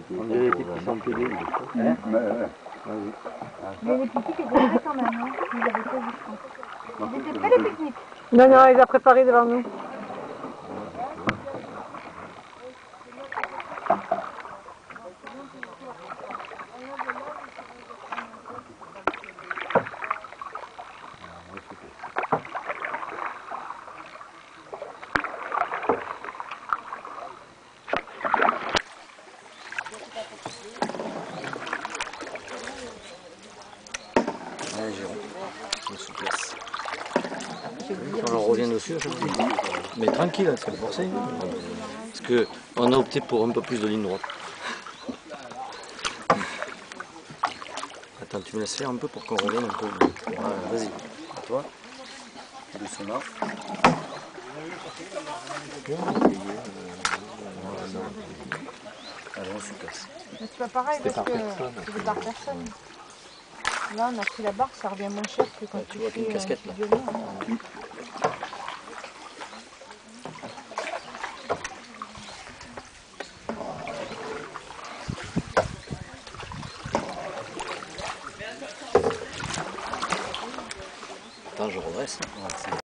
On dirait des petits sans télé. Mais les petits étaient prêts quand même, hein. Ils avaient pas vu, je pense. Ils étaient prêts les pique-niques. Non, non, il les a préparés devant nous. Allez, Jérôme, on se place. On revient dessus à chaque fois. Mais tranquille, c'est forcé. Parce qu'on a opté pour un peu plus de ligne droite. Attends, tu me laisses faire un peu pour qu'on revienne un peu. Voilà, vas-y, à toi. Doucement. Allez, on se place. Mais c'est pas pareil parce que c'est par personne. Là, on a pris la barre, ça revient moins cher que quand tu vois fais une casquette là. violon. Attends, je redresse.